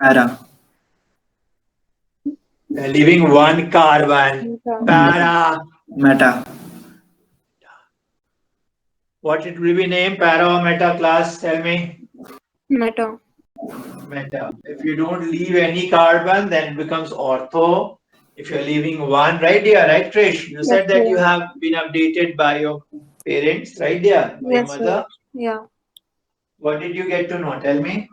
Para. Leaving one carbon. Para. Meta. What it will be named? Para or meta, class? Tell me. Meta. Meta. If you don't leave any carbon, then it becomes ortho. If you're leaving one, right dear, right Trish? You said that you have been updated by your parents, right dear? By your mother. Yeah. What did you get to know? Tell me.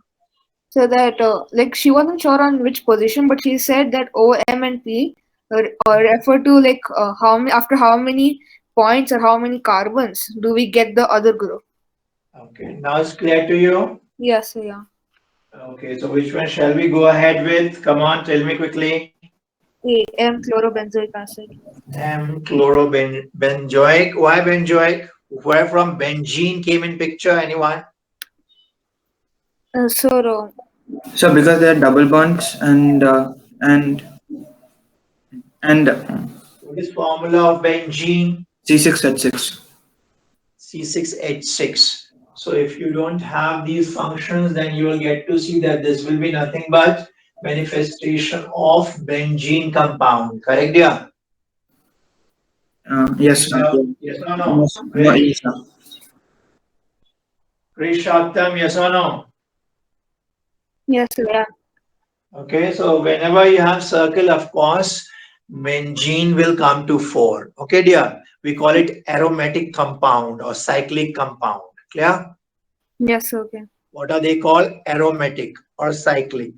So that like she wasn't sure on which position, but she said that O, M, and P refer to like after how many points or how many carbons do we get the other group. Okay, now it's clear to you? Yes, yeah. Okay, so which one shall we go ahead with? Come on, tell me quickly. A, M, chlorobenzoic acid. M chlorobenzoic. Why benzoic? Where from benzene came in picture? Anyone? So So because they are double bonds and What is formula of benzene? C6H6. C6H6. So if you don't have these functions, then you will get to see that this will be nothing but manifestation of benzene compound. Correct, dear? Yes, sir. Yes or no? Yes, no, yes, sir. Krish Shaktam, yes or no? yes, yeah. Okay, so whenever you have circle, of course, benzene will come to fore. Okay, dear? We call it aromatic compound or cyclic compound. Clear? Yes, okay. What are they called? Aromatic or cyclic.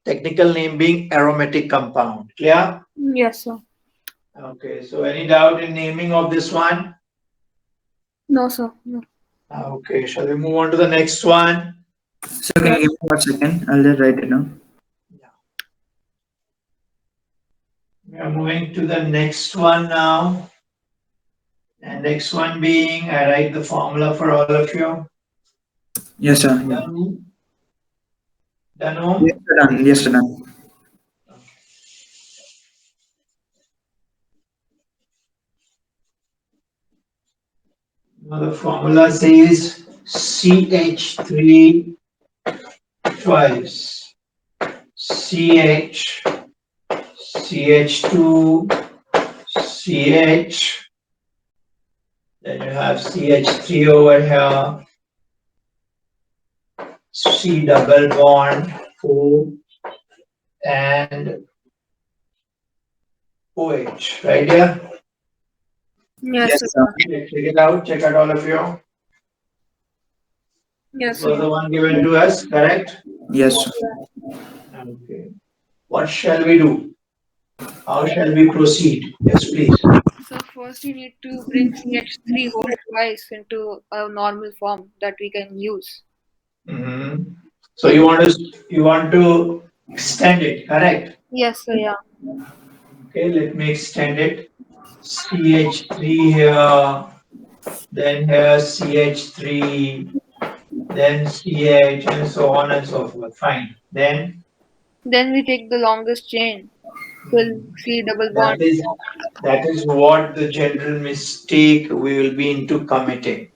Technical name being aromatic compound. Clear? Yes, sir. Okay, so any doubt in naming of this one? No, sir. No. Okay, shall we move on to the next one? So can you give me 1 second? I'll just write it down. We are moving to the next one now. And next one being, I write the formula for all of you. Yes, sir. Danu? Yes, sir, done. Yes, sir, done. Now the formula says CH3 twice. CH, CH2, CH, then you have CH3 over here, C double bond, O, and OH, right here? Yes, Yes, sir. sir. Check it out all of you. Yes, This was sir. the one given to us, correct? Yes, sir. Okay. What shall we do? How shall we proceed? Yes, please. So first you need to bring CH3 whole twice into a normal form that we can use. So you want to extend it, correct? Yes, sir, yeah. Okay, let me extend it. CH3 here, then here CH3, then CH, and so on and so forth. Fine. Then Then we take the longest chain, till C double bond. that is what the general mistake we will be into committing.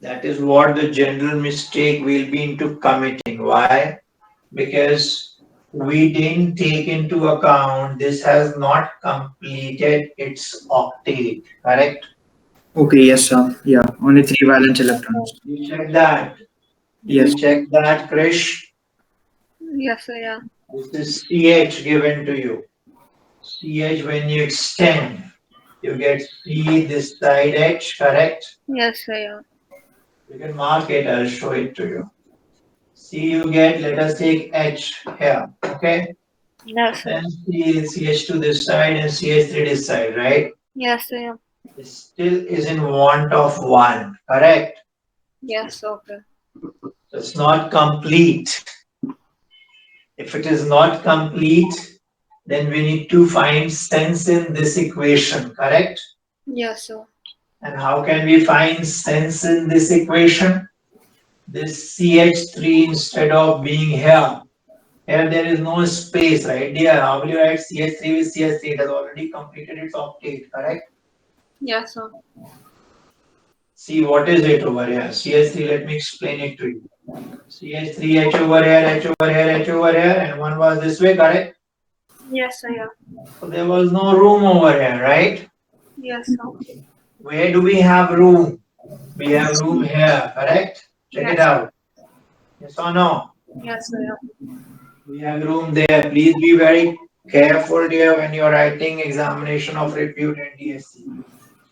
That is what the general mistake we'll be into committing. Why? Because we didn't take into account this has not completed its octet, correct? Okay, yes, sir. Yeah, only 3 valence electrons. You check that. Yes. You check that, Krish. Yes, sir, yeah. This is CH given to you. CH when you extend, you get C this side H, correct? Yes, sir, yeah. You can mark it, I'll show it to you. C you get, let us take H here, okay? Yes, sir. Then CH2 this side and CH3 this side, right? Yes, sir, yeah. It still is in want of one, correct? Yes, okay. So it's not complete. If it is not complete, then we need to find sense in this equation, correct? Yes, sir. And how can we find sense in this equation? This CH3 instead of being here, there is no space, right? Dear, how will you write CH3 with CH3? It has already completed its octet, correct? Yes, sir. See, what is it over here? CH3, let me explain it to you. CH3H over here, H over here, H over here, and one was this way, correct? Yes, sir. Yeah. So there was no room over here, right? Yes, sir. Where do we have room? We have room here, correct? Check it Yes. out. Yes or no? Yes, sir. Yeah. We have room there. Please be very careful dear when you're writing examination of repute and DSC.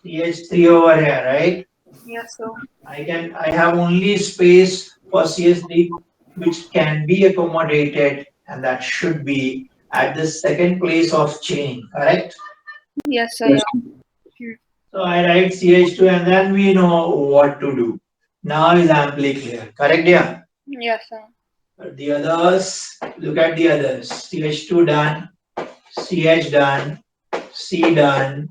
CH3 over here, right? Yes, sir. I have only space for CH3 which can be accommodated, and that should be at the second place of chain, correct? Yes, sir. Yes. Yeah. So I write CH2 and then we know what to do. Now is amply clear, correct dear? Yes, sir. But the others, look at the others. CH2 done, CH done, C done,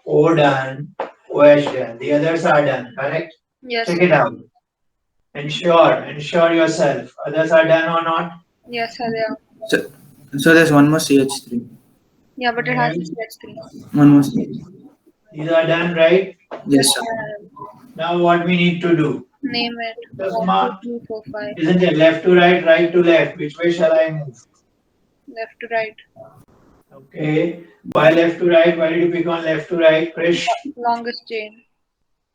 O done, OH done. The others are done, correct? Yes, Check sir. it out. Ensure yourself. Others are done or not? Yes, sir. Yeah. So there's one more CH3. Yeah, but it has to Yes. be CH3. One more CH. These are done, right? Yes, sir. Now what we need to do? Name it. Just 1, 2, mark, 3, 4, 5. isn't it? Left to right to left. Which way shall I move? Left to right. Okay. Why left to right? Why did you pick on left to right, Krish? Longest chain.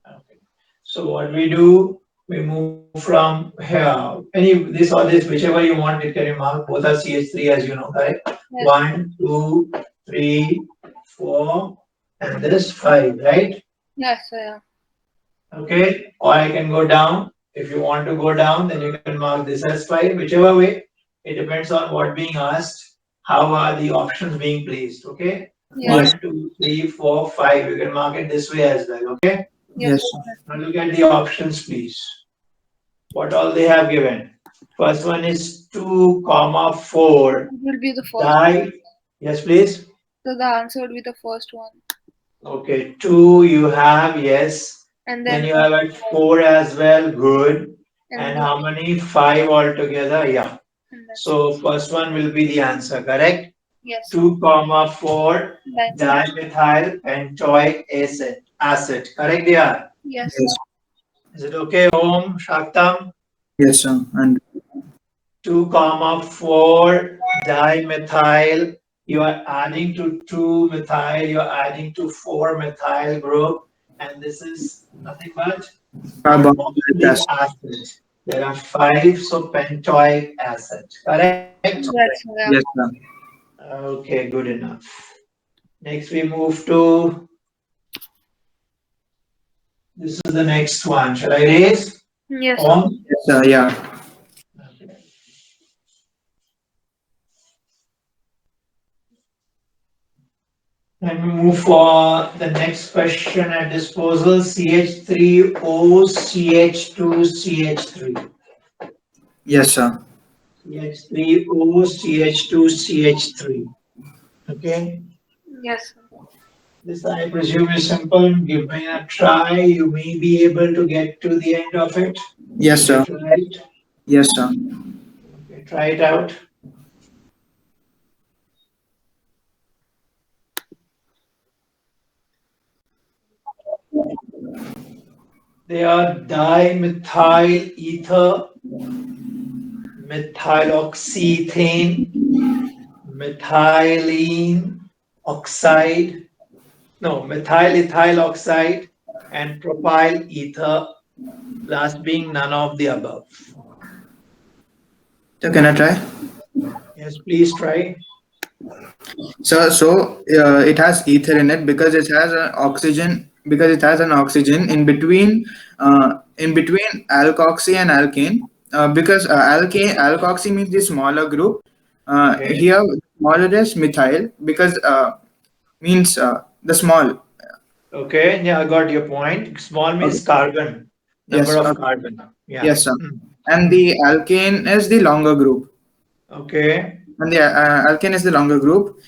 Okay. So what we do, we move from here. Any this or this, whichever you want, it can be marked. Both are CH3 as you know, correct? Yes. 1, 2, 3, 4, and this 5, right? Yes, sir. Yeah. Okay. Or I can go down. If you want to go down, then you can mark this as 5. Whichever way, it depends on what being asked. How are the options being placed? Okay. Yes. 1, 2, 3, 4, 5. You can mark it this way as well. Okay. Yes, Yes. sir. Now look at the options, please. What all they have given. First one is 2, 4. It will be the first. Die. Yes, please. So the answer would be the first one. Okay. 2 you have, yes. And Then then you have at 4 as well. Good. and And then- how many? 5 altogether. Yeah. and then- So first one will be the answer, correct? yes. 2, 4 Then- dimethyl pentoic acid. Correct, yeah? yes. Yes. Is it okay, Om Shaktam? Yes, sir. And 2, 4 dimethyl. You are adding to 2 methyl. You are adding to 4 methyl group, and this is nothing but carbonic acid. acid. There are 5, so pentoic acid. Correct? Yes, sir. Yeah. Yes, sir. Okay, good enough. Next, we move to. This is the next one. Shall I raise? Yes, sir. On. Yes, sir. Yeah. Okay. Then we move for the next question at disposal. CH3O, CH2, CH3. Yes, sir. CH3O, CH2, CH3. Okay. Yes, sir. This I presume is simple. Give me a try. You may be able to get to the end of it. Yes, sir. Right. Yes, sir. Okay, try it out. They are dimethyl ether, methyloxyethane, methylene oxide, methyl ethyl oxide, and propyl ether, last being none of the above. So can I try? Yes, please try. So it has ether in it because it has an oxygen. Because it has an oxygen in between alkoxy and alkane. Because alkoxy means the smaller group. Okay. Here smaller is methyl because means the small. Okay, yeah, I got your point. Small means carbon, number Yes, of carbon. Yeah. Yes, sir. And the alkane is the longer group. Okay. And the alkane is the longer group.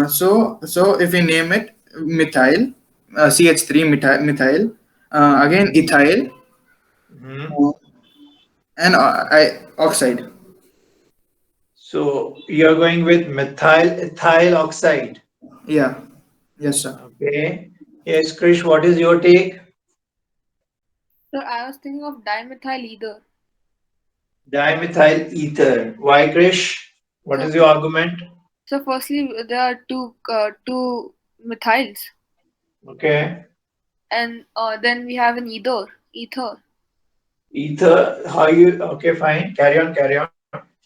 So if we name it methyl, CH3 methyl, again ethyl, Mhm. and oxide. So you're going with methyl ethyl oxide. Yeah. Yes, sir. Okay. Yes, Krish, what is your take? So I was thinking of dimethyl ether. Dimethyl ether. Why, Krish? What is your argument? So firstly, there are two methyls, Okay. and then we have an ether. Ether, how you, okay, fine. Carry on, carry on.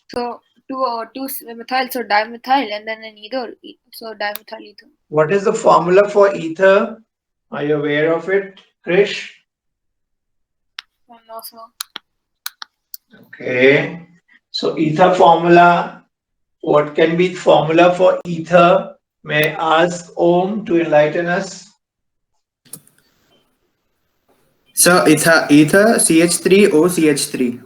So two methyls, so dimethyl, and then an ether. So dimethyl ether. What is the formula for ether? Are you aware of it, Krish? No, sir. Okay. So ether formula, what can be formula for ether? May I ask Om to enlighten us? So ether CH3O CH3.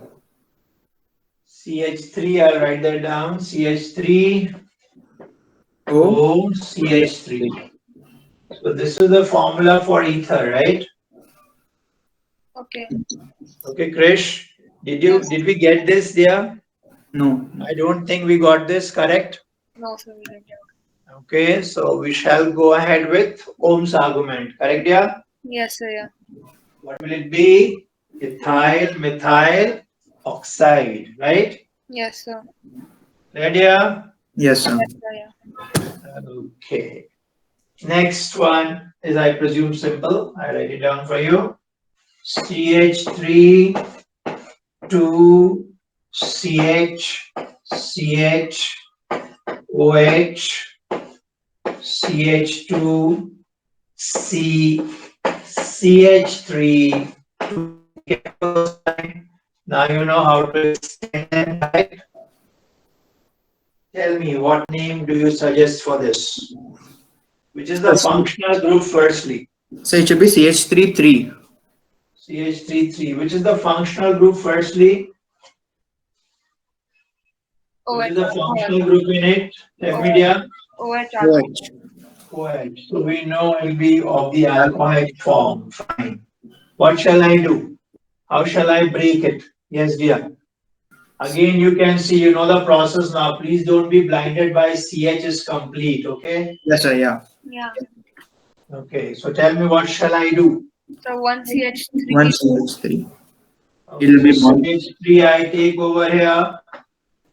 CH3, I'll write that down. CH3 O. O CH3. So this is the formula for ether, right? Okay. Okay, Krish, did we get this there? No. I don't think we got this correct. No, sir, we didn't. Okay, so we shall go ahead with Ohm's argument. Correct, yeah? Yes, sir. Yeah. What will it be? Ethyl methyl oxide, right? Yes, sir. Right, yeah? Yes, sir. Yes, sir. Yeah. Okay. Next one is, I presume, simple. I write it down for you. CH3 2 CH CH OH CH2 C CH3. Now you know how to extend them, right? Tell me, what name do you suggest for this? Which is the functional group firstly? So it should be CH3 3. CH3 3. Which is the functional group firstly? Which is the functional group in it? Let me know. OH. OH. So we know it will be of the alcoholic form. Fine. What shall I do? How shall I break it? Yes, dear. Again, you can see, you know the process now. Please don't be blinded by CH is complete. Okay. Yes, sir. Yeah. Yeah. Okay. So tell me, what shall I do? So one CH3. 1 CH3. Okay, It'll be so one. CH3 I take over here.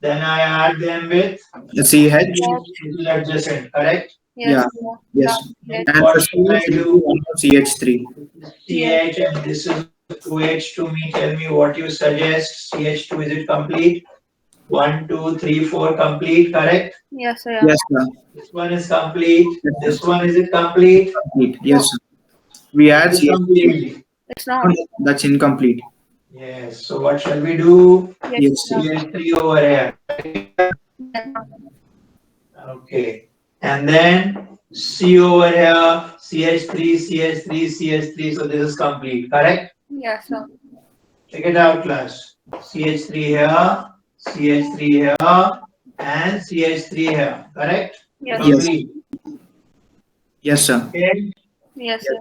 Then I add them with CH. which is adjacent, correct? Yeah. Yes. Yes. And And what for shall I CH, it will do? be 1 CH3. CH and this is OH to me. Tell me what you suggest. CH2, is it complete? 1, 2, 3, 4 complete, correct? Yes, sir. Yes, sir. This one is complete. Yes, This one, is it complete? Complete. Yes, sir. We add Is it CH3. complete? It's not. That's incomplete. Yes. So what shall we do? Yes. CH3 over here. Okay. And then C over here, CH3, CH3, CH3. So this is complete, correct? Yes, sir. Check it out, class. CH3 here, CH3 here, and CH3 here, correct? Yes. Complete. Yes, sir. Okay. Yes, sir.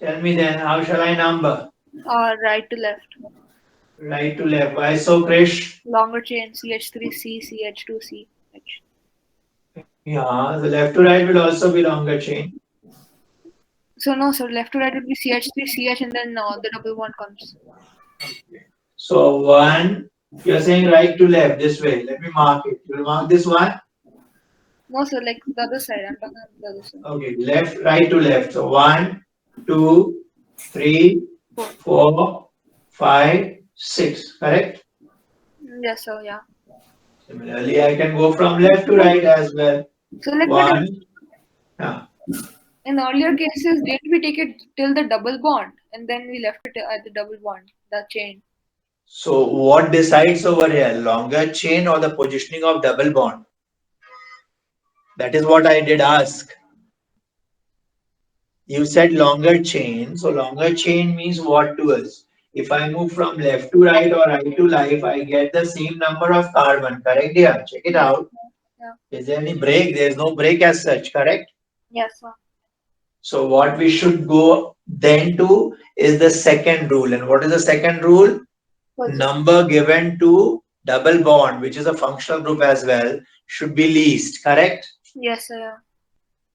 Tell me then, how shall I number? Right to left. Right to left. Why so, Krish? Longer chain CH3C, CH2C. Yeah, the left to right will also be longer chain. So no, sir. Left to right would be CH3, CH, and then the double bond comes. So one, you're saying right to left this way. Let me mark it. You'll mark this one. No, sir. Like the other side. I'm talking about the other side. Okay, left, right to left. So 1, 2, 3, 4, 5, 6. Correct? Yes, sir. Yeah. Similarly, I can go from left to right as well. So like 1. Yeah. in earlier cases, didn't we take it till the double bond and then we left it at the double bond, the chain? So what decides over here? Longer chain or the positioning of double bond? That is what I did ask. You said longer chain. So longer chain means what to us? If I move from left to right or right to left, I get the same number of carbon. Correct? Yeah. Check it out. Yeah. Is there any break? There is no break as such. Correct? Yes, sir. So what we should go then to is the second rule. And what is the second rule? Number given to double bond, which is a functional group as well, should be least. Correct? Yes, sir.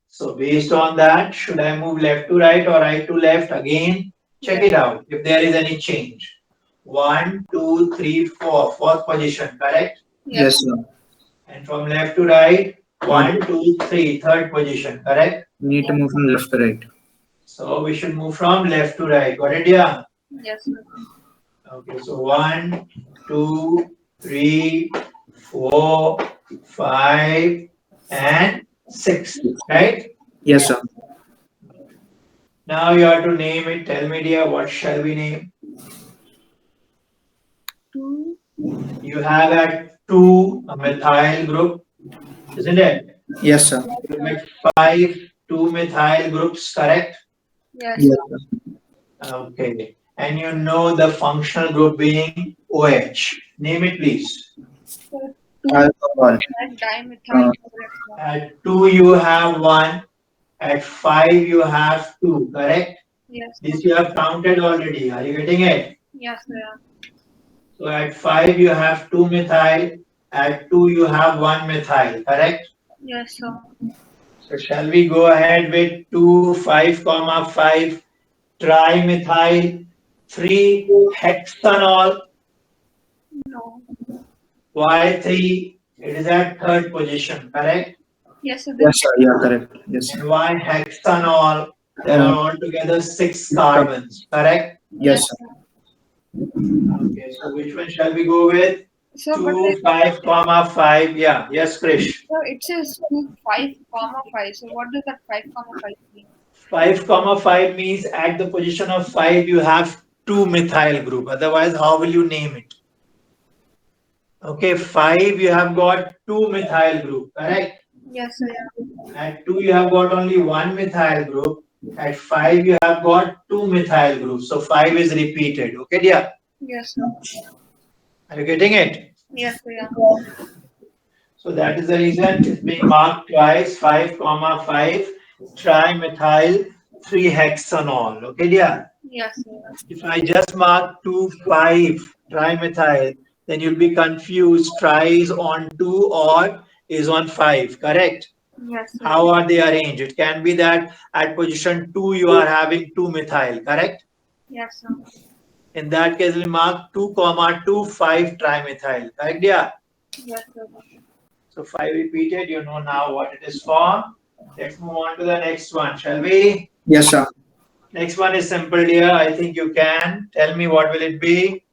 So based on that, should I move left to right or right to left? Again, check it out if there is any change. 1, 2, 3, 4. Fourth position, correct? Yes, sir. And from left to right, 1, 2, 3. Third position, correct? We need to move from left to right. So we should move from left to right. Got it, yeah? Yes, sir. Okay, so 1, 2, 3, 4, 5, and 6, right? Yes, sir. Now you have to name it. Tell me, dear, what shall we name? 2. You have a 2 methyl group, isn't it? Yes, sir. You make 5 2 methyl groups, correct? Yes, Yes, sir. sir. Okay. And you know the functional group being OH. Name it, please. So 2 Alcohol. and dimethyl. At 2 you have 1. At 5 you have 2, correct? Yes, This you have counted already. Are you getting it? yes, sir. So at 5 you have 2 methyl. At 2 you have 1 methyl, correct? Yes, sir. So shall we go ahead with 2, 5, 5 trimethyl 3 hexanol? No. Why 3? It is at third position, correct? Yes, sir. Yes, sir. Yeah, correct. Yes, And sir. why hexanol? There are altogether 6 carbons, correct? Yes, sir. Okay, so which one shall we go with? So, but 2, like, 5, 5. Yeah, yes, Krish. so it says 2, 5, 5. So what does that 5, 5 mean? 5, 5 means at the position of 5 you have 2 methyl group. Otherwise, how will you name it? Okay, 5 you have got 2 methyl group, correct? Yes, sir. At 2 you have got only 1 methyl group. At 5 you have got 2 methyl groups. So 5 is repeated. Okay, dear? Yes, sir. Are you getting it? Yes, sir. Yeah. So that is the reason it's being marked twice, 5, 5 trimethyl 3-hexanol. Okay, dear? Yes, sir. If I just mark 2, 5 trimethyl, then you'll be confused. Tri is on 2 or is on 5, correct? Yes, sir. How are they arranged? It can be that at position 2 you are having 2 methyl, correct? Yes, sir. In that case, we'll mark 2, 2, 5 trimethyl, correct? Yeah. Yes, sir. So 5 repeated, you know now what it is for. Let's move on to the next one, shall we? Yes, sir. Next one is simple, dear. I think you can. Tell me what will it be?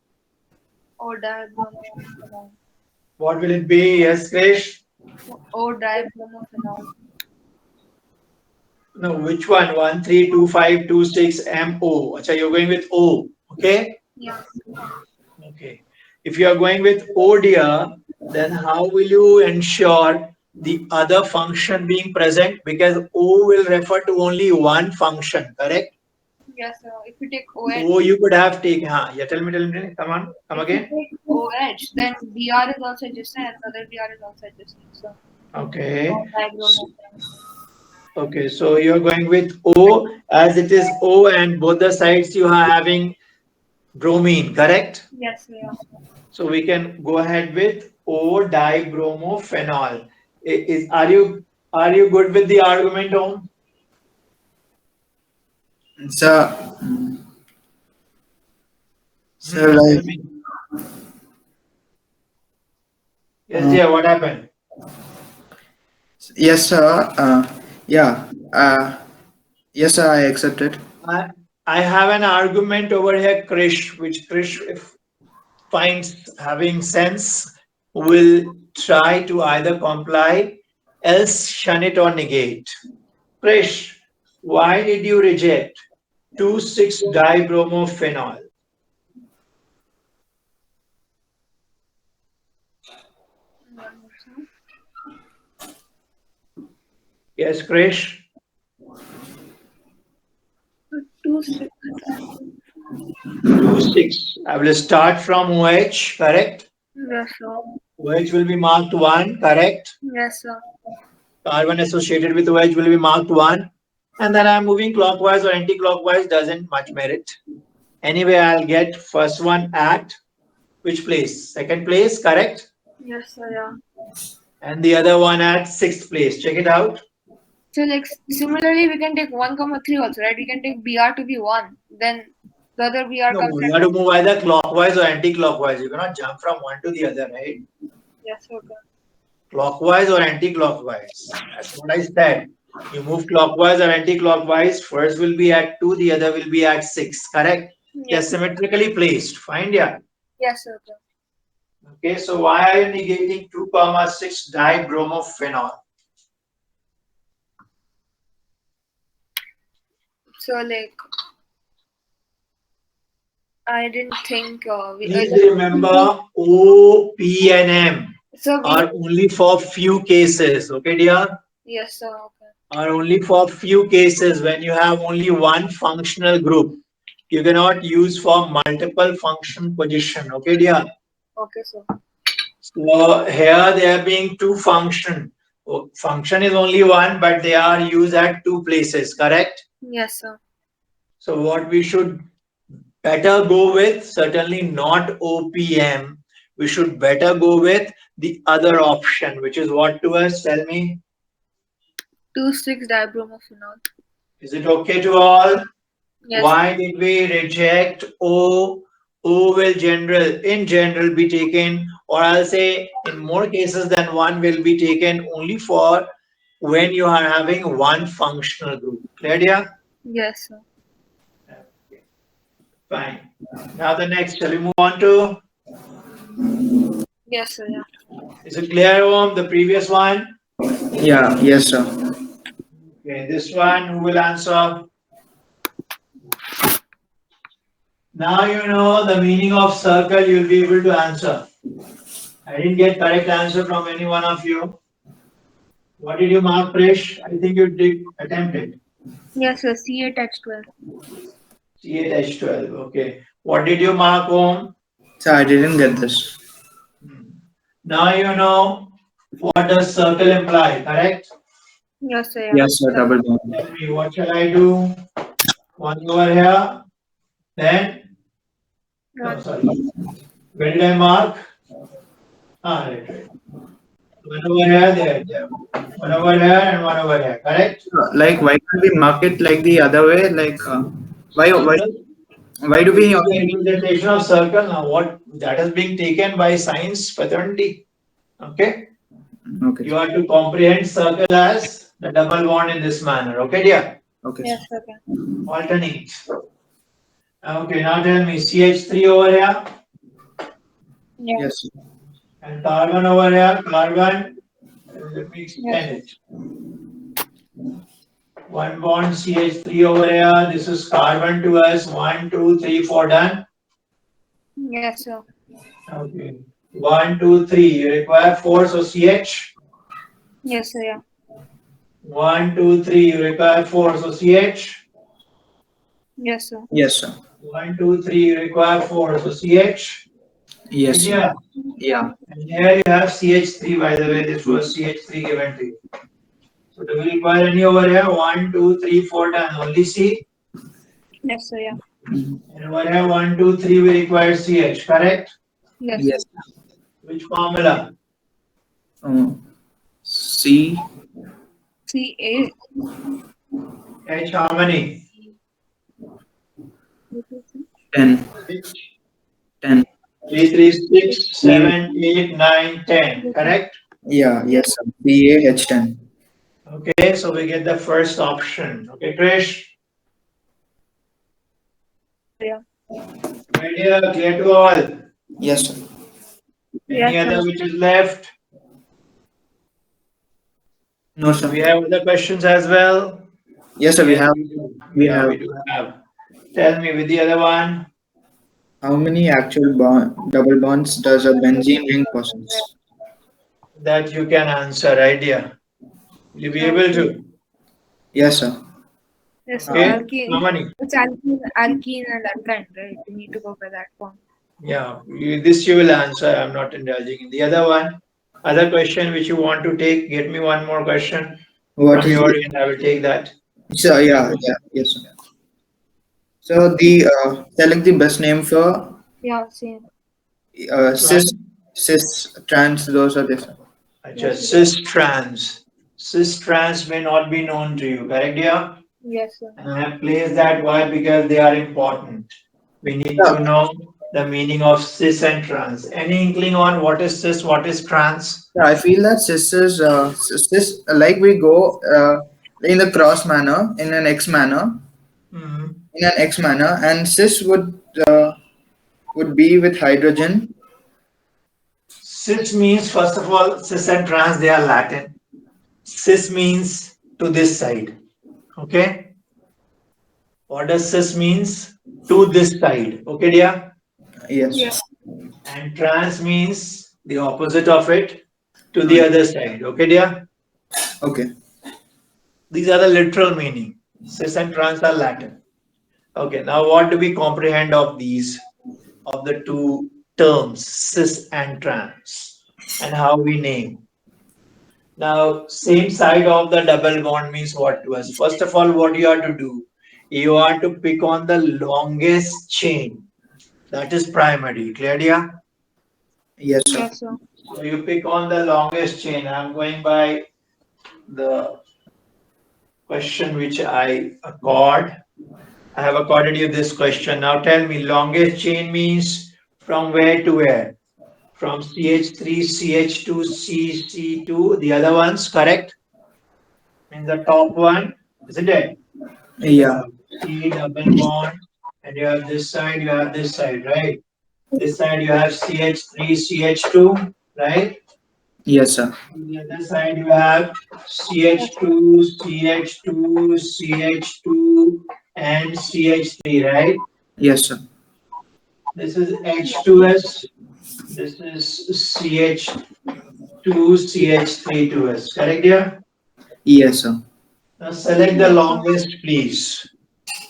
O dibromophenol. What will it be? Yes, Krish? O dibromophenol. No, which one? 1, 3, 2, 5, 2, 6, MO. Achha, you're going with O. Okay? Yes. Okay. If you are going with O, dear, then how will you ensure the other function being present? Because O will refer to only one function, correct? Yes, sir. If you take OH, O you could have taken. Yeah, tell me. Come on, come if you again. take OH, then Br is also adjacent and other Br is also adjacent. So Okay. dibromophenol. Okay, so you're going with O as it is O and both the sides you are having bromine, correct? Yes, sir. Yeah. So we can go ahead with O dibromophenol. Are you good with the argument, Om? So, Tell like, me. Yes, dear, what happened? yes, sir. Yeah. Yes, sir. I accept it. I have an argument over here, Krish, which Krish, if finds having sense, will try to either comply, else shun it or negate. Krish, why did you reject 2,6-dibromophenol? Yes, Krish? 2, 6. 2,6. I will start from OH, correct? Yes, sir. OH will be marked 1, correct? Yes, sir. Carbon associated with OH will be marked 1. And then I'm moving clockwise or anti-clockwise, doesn't much merit. Anyway, I'll get first one at which place? Second place, correct? Yes, sir. Yeah. And the other one at 6th place. Check it out. So like similarly, we can take 1, 3 also, right? We can take Br to be 1. Then Whether we are No, you have to move either clockwise or anti-clockwise. You cannot jump from one to the other, right? Yes, okay. Clockwise or anti-clockwise. That's what I said. You move clockwise or anti-clockwise. First will be at 2, the other will be at 6. Correct? They're Yes. symmetrically placed. Fine, yeah. Yes, okay. Okay, so why are you negating 2, 6 dibromophenol? So like I didn't think Please remember O, P, and M so we are only for few cases. Okay, dear? yes, sir, okay. Are only for few cases when you have only one functional group. You cannot use for multiple function position. Okay, dear? Okay, sir. So here there being two function. Function is only one, but they are used at two places, correct? Yes, sir. So what we should better go with, certainly not OPM. We should better go with the other option, which is what to us? Tell me. 2,6-dibromophenol. Is it okay to all? Yes. Why did we reject O? O will in general be taken, or I'll say in more cases than one will be taken only for when you are having one functional group. Clear, dear? Yes, sir. Okay. Fine. Now the next, shall we move on to? Yes, sir. Yeah. Is it clear, Om? The previous one? Yeah, yes, sir. Okay, this one, who will answer? Now you know the meaning of circle, you'll be able to answer. I didn't get correct answer from any one of you. What did you mark, Prish? I think you did attempt it. Yes, sir. C8H12. C8H12, okay. What did you mark, Om? So I didn't get this. Now you know what does circle imply, correct? Yes, sir. Yeah. Yes, sir. Double bond. Tell me, what shall I do? One over here, then? No, sorry. Where did I mark? Right. One over here, there. One over here and one over here, correct? Like, why can't we mark it like the other way? Like, why do we? This is the representation of circle now. What that is being taken by science fraternity. Okay? Okay. You have to comprehend circle as the double bond in this manner. Okay, dear? Okay. Yes, okay. Alternate. Okay, now tell me CH3 over here. Yeah. Yes. And carbon over here, carbon. Let me extend it. One bond CH3 over here. This is carbon to us. 1, 2, 3, 4 done. Yes, sir. Okay. 1, 2, 3. You require 4, so CH. Yes, sir. Yeah. 1, 2, 3. You require 4, so CH. Yes, sir. Yes, sir. 1, 2, 3. You require 4, so CH. Yes, sir. Yeah. Yeah. And here you have CH3, by the way. This was CH3 given to you. So do we require any over here? 1, 2, 3, 4 done. Only C. Yes, sir. Yeah. And over here 1, 2, 3 we require CH, correct? Yes. Yes. Which formula? C. C8. H how many? 10. 10. 3, 3, 6, 7, 8, 9, 10, correct? Yeah. Yes, sir. CaH10. Okay, so we get the first option. Okay, Krish? Yeah. Idea clear to all? Yes, sir. Any Yes, other sir. which is left? No, Do sir. we have other questions as well? Yes, sir. We have. We do have. Tell me with the other one. How many actual double bonds does a benzene ring possess? That you can answer, idea. Will you be able to? Yes, sir. Yes, sir. Okay, Alkene. how many? It's alkene and alkyne, right? We need to go by that one. Yeah, this you will answer. I'm not indulging in the other one. Other question which you want to take, get me one more question What from is your the, end. I will take that. so yeah, yes, sir. So select the best name for Yeah, same. cis trans, those are this. Achha, cis trans. Cis trans may not be known to you, correct, dear? Yes, sir. And I have placed that. Why? Because they are important. We need to know the meaning of cis and trans. Any inkling on what is cis, what is trans? Yeah, I feel that cis is cis, like we go in the cross manner, in an X manner, Hmm. in an X manner, and cis would be with hydrogen. Cis means, first of all, cis and trans, they are Latin. Cis means to this side. Okay. What does cis means? To this side. Okay, dear? Yes. Yeah. And trans means the opposite of it, to the other side. Okay, dear? Okay. These are the literal meaning. Cis and trans are Latin. Okay, now what do we comprehend of these, of the two terms, cis and trans, and how we name? Now, same side of the double bond means what to us? First of all, what you have to do? You are to pick on the longest chain. That is primary. Clear, dear? Yes, sir. Yes, sir. So you pick on the longest chain. I'm going by the question which I have accorded you this question. Now tell me, longest chain means from where to where? From CH3, CH2, CC2, the other ones, correct? Means the top one, isn't it? So you Yeah. have C double bond, and you have this side, you have this side, right? This side you have CH3, CH2, right? Yes, sir. On the other side you have CH2, CH2, CH2, and CH3, right? Yes, sir. This is H2S, this is CH2, CH3 2S, correct, dear? Yes, sir. Now select the Yes, sir. longest, please.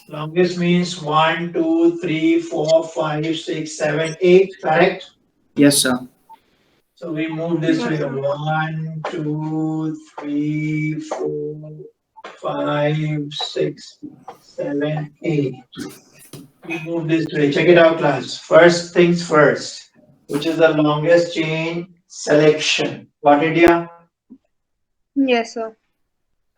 Longest means 1, 2, 3, 4, 5, 6, 7, 8, correct? Yes, sir. So we move this Yes, way. sir. 1, 2, 3, 4, 5, 6, 7, 8. We move this way. Check it out, class. First things first, which is the longest chain selection. Got it, yeah? Yes, sir.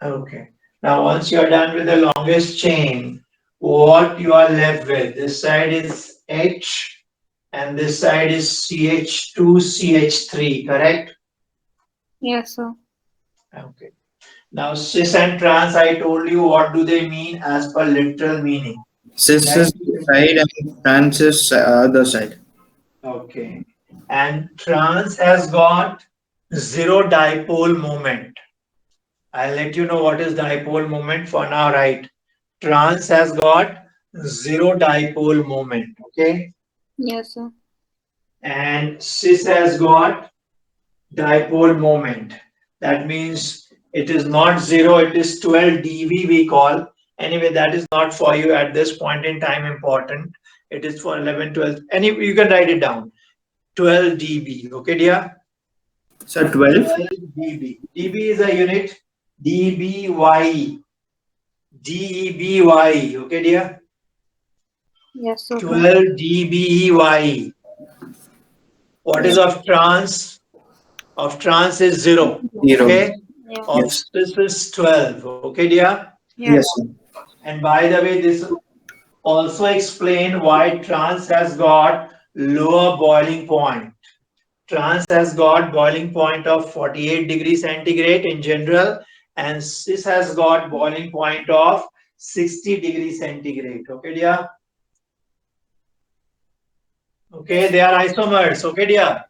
Okay. Now, once you are done with the longest chain, what you are left with? This side is H and this side is CH2, CH3, correct? Yes, sir. Okay. Now, cis and trans, I told you what do they mean as per literal meaning. Cis Right? is side and trans is other side. Okay. And trans has got zero dipole moment. I'll let you know what is dipole moment for now, right? Trans has got zero dipole moment. Okay. Yes, sir. And cis has got dipole moment. That means it is not 0, it is 12 dV we call. Anyway, that is not for you at this point in time important. It is for 11, 12. Anyway, you can write it down. 12 dB. Okay, dear? So 12. 12 dB. dB is a unit. dBY. dBY. Okay, dear? Yes, sir. 12 dBY. What is of trans? Of trans is 0. 0. Okay? Yeah. Of Yes. cis is 12. Okay, dear? Yes, Yes. sir. And by the way, this also explain why trans has got lower boiling point. Trans has got boiling point of 48 degrees centigrade in general, and cis has got boiling point of 60 degrees centigrade. Okay, dear? Okay, they are isomers. Okay, dear?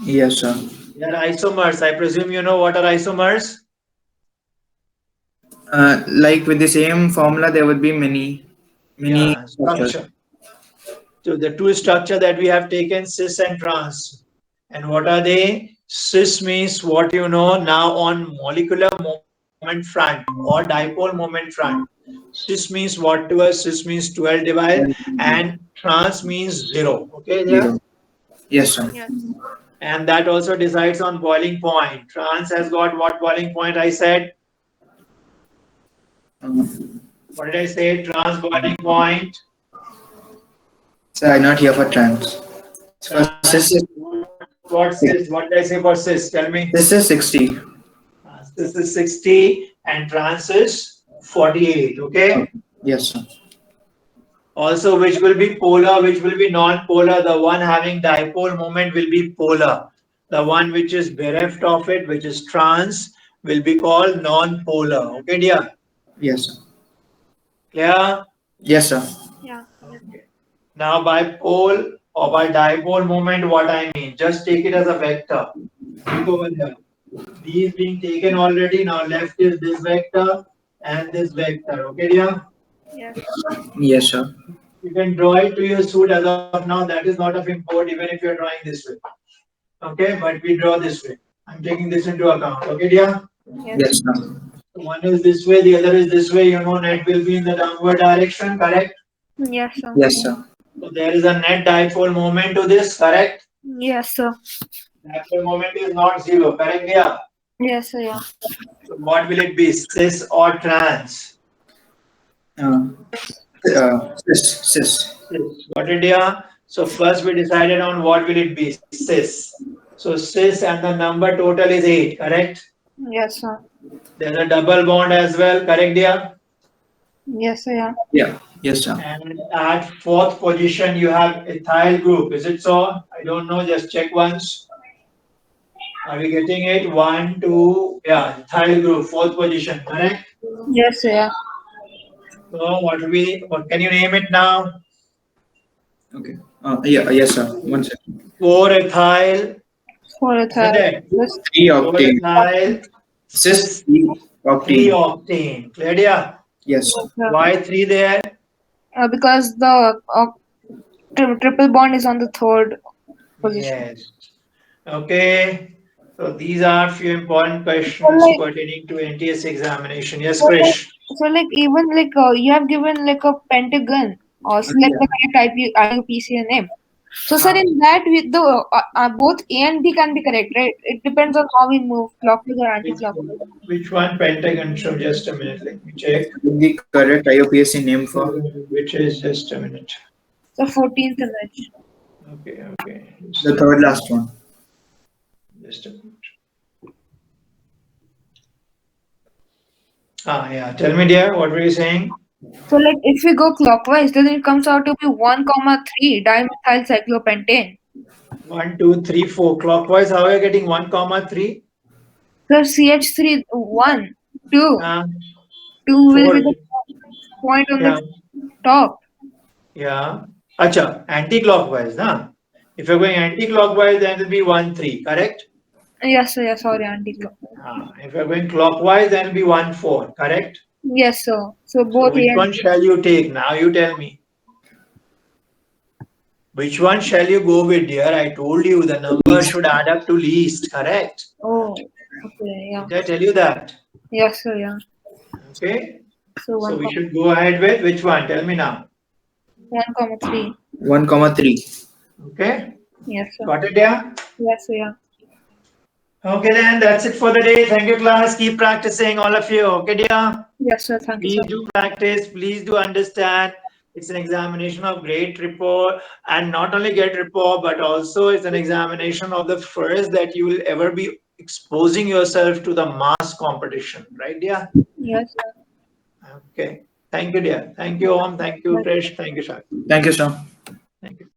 Yes, sir. They are isomers. I presume you know what are isomers? Like with the same formula, there would be many Yeah, structures. structure. So the two structure that we have taken, cis and trans. And what are they? Cis means what you know now on molecular moment front or dipole moment front. Cis means what to us? Cis means 12 divide and trans means 0. Okay, there. 0. Yes, sir. Yes. And that also decides on boiling point. Trans has got what boiling point I said? What did I say? Trans boiling point. So I'm not here for trans. For cis is, What cis? What did I say for cis? Tell me. this is 60. This is 60 and trans is 48. Okay. Yes, sir. Also, which will be polar, which will be non-polar. The one having dipole moment will be polar. The one which is bereft of it, which is trans, will be called non-polar. Okay, dear? Yes, sir. Clear? Yes, sir. Yeah. Okay. Now, by pole or by dipole moment, what I mean? Just take it as a vector. Look over here. B is being taken already. Now, left is this vector and this vector. Okay, dear? Yes. Yes, sir. You can draw it to your suit as of now. That is not of import, even if you're drawing this way. Okay, but we draw this way. I'm taking this into account. Okay, dear? Yes. Yes, sir. So one is this way, the other is this way. You know, net will be in the downward direction, correct? Yes, sir. Yes, sir. So there is a net dipole moment to this, correct? Yes, sir. Dipole moment is not zero, correct? Yeah. Yes, sir. Yeah. So what will it be? Cis or trans? Cis. Cis. Got it, yeah? So first we decided on what will it be? Cis. So cis and the number total is 8, correct? Yes, sir. There's a double bond as well, correct, yeah? Yes, sir. Yeah. Yeah. Yes, sir. And at fourth position, you have ethyl group. Is it so? I don't know. Just check once. Are we getting it? 1, 2. Yeah, ethyl group, fourth position. Correct. Yes, sir. Yeah. So what can you name it now? Okay. Yeah. Yes, sir. 1 second. 4-ethyl. For a Isn't third. it? 3 octane. 4-ethyl. Cis 3 octane. 3-octane. Clear? Yeah. Yes. Why 3 there? Because the triple bond is on the third position. Yes. Okay. So these are few important questions pertaining to NTS examination. Yes, Krish. So like even like you have given like a pentagon or select the correct IUPAC name. So sir, in that with the both A and B can be correct, right? It depends on how we move, clockwise or anti-clockwise. Which one pentagon? So just a minute. Let me check. The correct IUPAC name for Which is just a minute. The 14th image. Okay, okay. the third last one. Just a minute. Yeah. Tell me, dear, what were you saying? So like if we go clockwise, then it comes out to be 1,3 dimethyl cyclopentane. 1, 2, 3, 4. Clockwise, how are you getting 1, 3? So CH3 1, 2, 2 will 4. be the point on Yeah. the top. Yeah. Acha, anti-clockwise, na? If you're going anti-clockwise, then it will be 1, 3, correct? Yes, sir. Yeah, sorry, anti-clockwise. If you're going clockwise, then it will be 1, 4, correct? Yes, sir. So So both which A and one B. shall you take? Now you tell me. Which one shall you go with, dear? I told you the number should add up to least, correct? Oh, okay, yeah. Did I tell you that? Yes, sir. Yeah. Okay. So So we should go ahead with which one? Tell me now. 1,3. 1,3. Okay. Yes, sir. Got it, yeah? Yes, sir. Yeah. Okay, then that's it for the day. Thank you, class. Keep practicing, all of you. Okay, dear? Yes, sir. Thank you, Please sir. do practice. Please do understand. It's an examination of great rapport, and not only get rapport, but also it's an examination of the first that you will ever be exposing yourself to the mass competition, right, dear? Yes, sir. Okay. Thank you, dear. Thank you, Om. Thank you, Krish. Thank you, Shak. Thank you, sir. Thank you.